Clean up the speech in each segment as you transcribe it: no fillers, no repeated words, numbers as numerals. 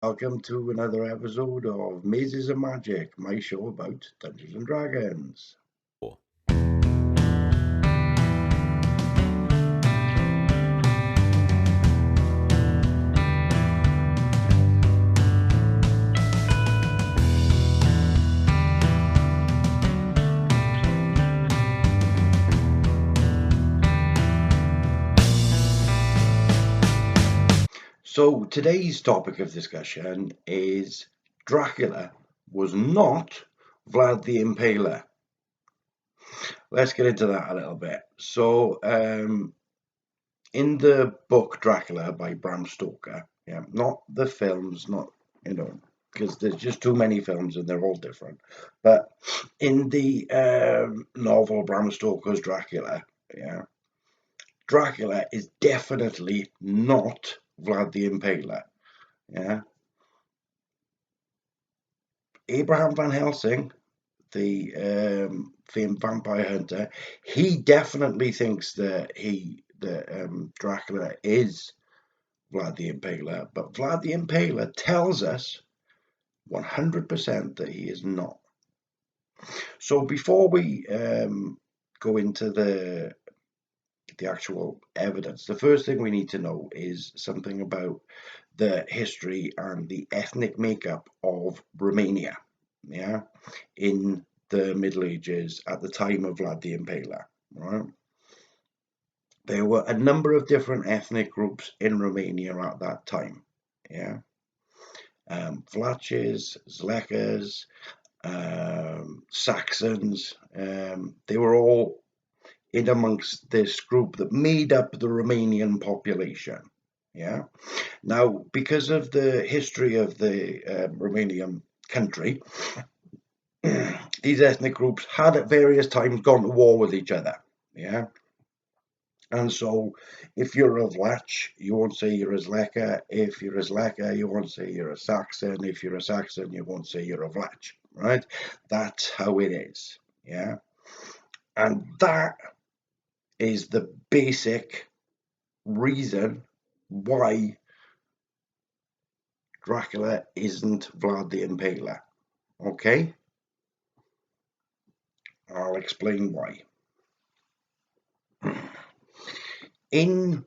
Welcome to another episode of Mazes of Magic, my show about Dungeons and Dragons. Cool. So, today's topic of discussion is Dracula was not Vlad the Impaler. Let's get into that a little bit. In the book Dracula by Bram Stoker, yeah, not the films, not, because there's just too many films and they're all different. But in the novel Bram Stoker's Dracula, yeah, Dracula is definitely not Vlad the Impaler. Yeah, Abraham Van Helsing, the famed vampire hunter, he definitely thinks that Dracula is Vlad the Impaler, but Vlad the Impaler tells us 100% that he is not. So before we go into the actual evidence, the first thing we need to know is something about the history and the ethnic makeup of Romania, yeah, in the Middle Ages at the time of Vlad the Impaler, right? There were a number of different ethnic groups in Romania at that time, yeah. Vlachs, Zlekas, Saxons, they were all in amongst this group that made up the Romanian population. Yeah. Now, because of the history of the Romanian country, these ethnic groups had at various times gone to war with each other. Yeah. And so, if you're a Vlach, you won't say you're a Zleka. If you're a Zleka, you won't say you're a Saxon. If you're a Saxon, you won't say you're a Vlach, right? That's how it is. Yeah. And that is the basic reason why Dracula isn't Vlad the Impaler. Okay? I'll explain why. In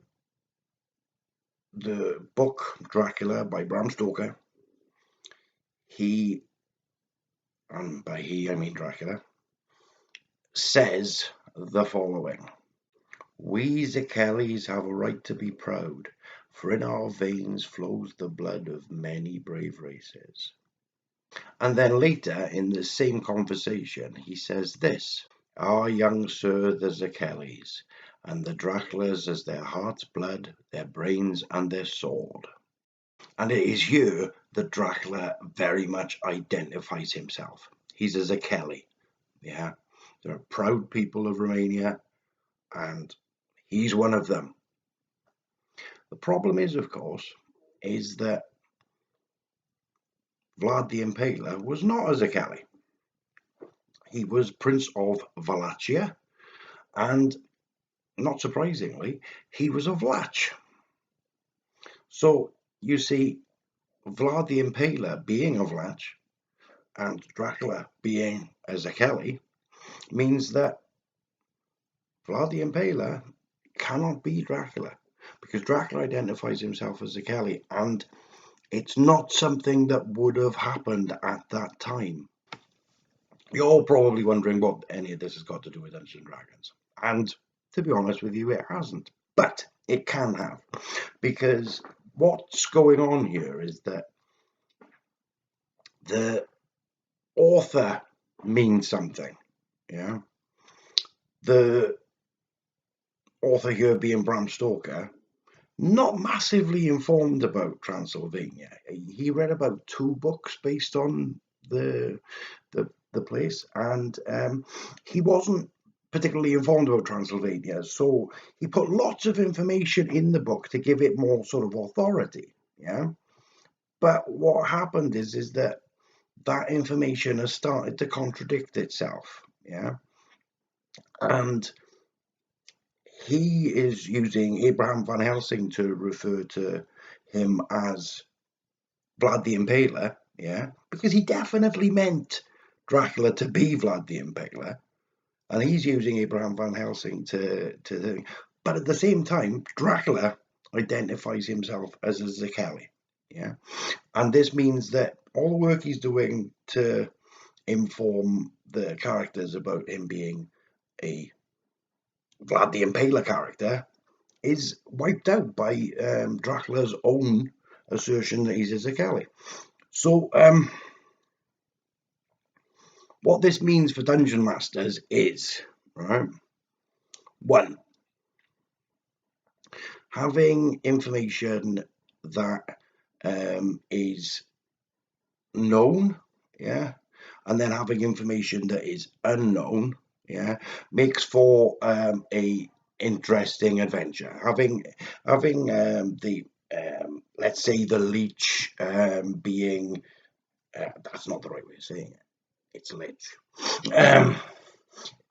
the book Dracula by Bram Stoker, he, and by he I mean Dracula, says the following: We Zakelis have a right to be proud, for in our veins flows the blood of many brave races. And then later in the same conversation, he says this: Our young sir, the Zakelis, and the Draculas as their heart's blood, their brains, and their sword. And it is here that Dracula very much identifies himself. He's a Zakeli, yeah. They're proud people of Romania, and he's one of them. The problem is, of course, is that Vlad the Impaler was not a Zakeli. He was Prince of Wallachia, and not surprisingly, he was a Vlach. So you see, Vlad the Impaler being a Vlach and Dracula being a Zakeli means that Vlad the Impaler cannot be Dracula because Dracula identifies himself as Zakeli, and it's not something that would have happened at that time. You're all probably wondering what any of this has got to do with Dungeons and Dragons. And to be honest with you, it hasn't. But it can have. Because what's going on here is that the author means something. Yeah. The author here being Bram Stoker, not massively informed about Transylvania. He read about two books based on the place, and he wasn't particularly informed about Transylvania. So he put lots of information in the book to give it more sort of authority. Yeah, but what happened is that that information has started to contradict itself. Yeah, and he is using Abraham Van Helsing to refer to him as Vlad the Impaler, yeah, because he definitely meant Dracula to be Vlad the Impaler, and he's using Abraham Van Helsing to. But at the same time, Dracula identifies himself as a Zekeli, yeah, and this means that all the work he's doing to inform the characters about him being a Vlad the Impaler character is wiped out by Dracula's own assertion that he's a Zekeli. So, what this means for dungeon masters is, right, one, having information that is known, yeah, and then having information that is unknown, yeah, makes for a interesting adventure. Having the let's say the leech being that's not the right way of saying it. It's lich. Um,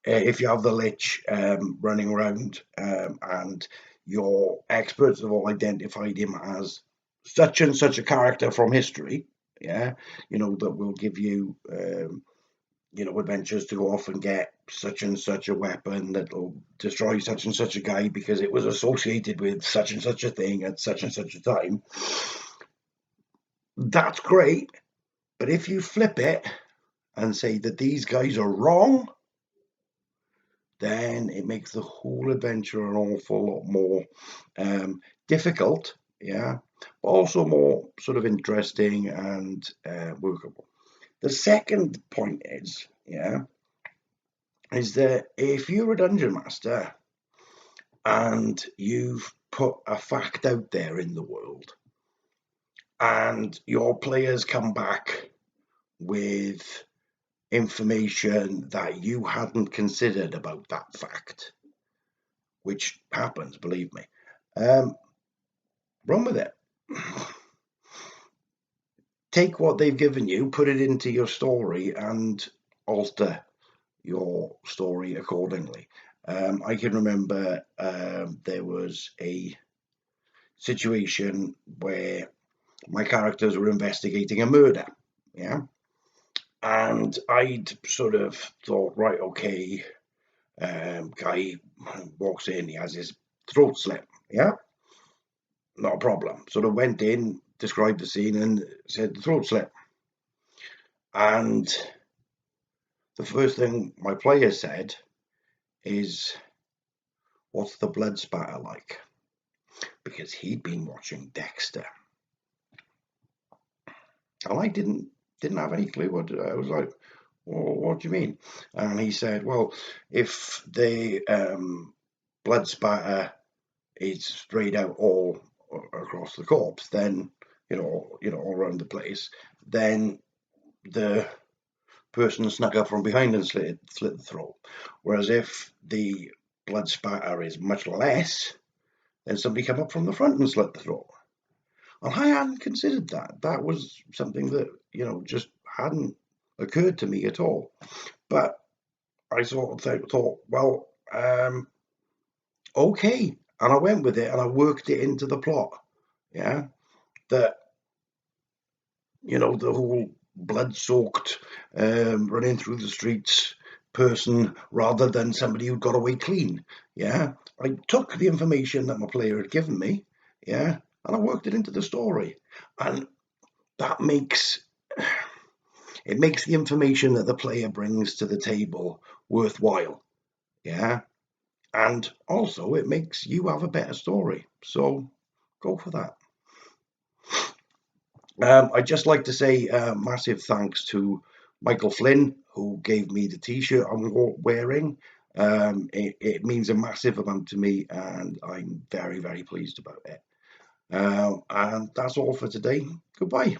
if you have the lich running around and your experts have all identified him as such and such a character from history, yeah, that will give you, adventures to go off and get such and such a weapon that will destroy such and such a guy because it was associated with such and such a thing at such and such a time. That's great, but if you flip it and say that these guys are wrong, then it makes the whole adventure an awful lot more difficult, yeah, but also more sort of interesting and workable. The second point is that if you're a dungeon master and you've put a fact out there in the world and your players come back with information that you hadn't considered about that fact, which happens, believe me, run with it. Take what they've given you, put it into your story, and alter your story accordingly. I can remember there was a situation where my characters were investigating a murder, yeah, and I'd sort of thought, right, okay, guy walks in, he has his throat slit, yeah, not a problem. Sort of went in, described the scene, and said the throat slit. And the first thing my player said is, "What's the blood spatter like?" Because he'd been watching Dexter, and I didn't have any clue what. I was like, well, "What do you mean?" And he said, "Well, if the blood spatter is sprayed out all across the corpse, then all around the place, then the person snuck up from behind and slit the throat. Whereas if the blood spatter is much less, then somebody come up from the front and slit the throat." And I hadn't considered that. That was something that, just hadn't occurred to me at all. But I sort of thought, well, okay. And I went with it and I worked it into the plot. Yeah. That, the whole blood-soaked, running through the streets person rather than somebody who got away clean. Yeah, I took the information that my player had given me, yeah, and I worked it into the story, and that makes the information that the player brings to the table worthwhile. Yeah, and also it makes you have a better story. So go for that. I'd just like to say massive thanks to Michael Flynn, who gave me the t-shirt I'm wearing. It means a massive amount to me, and I'm very, very pleased about it. And that's all for today. Goodbye.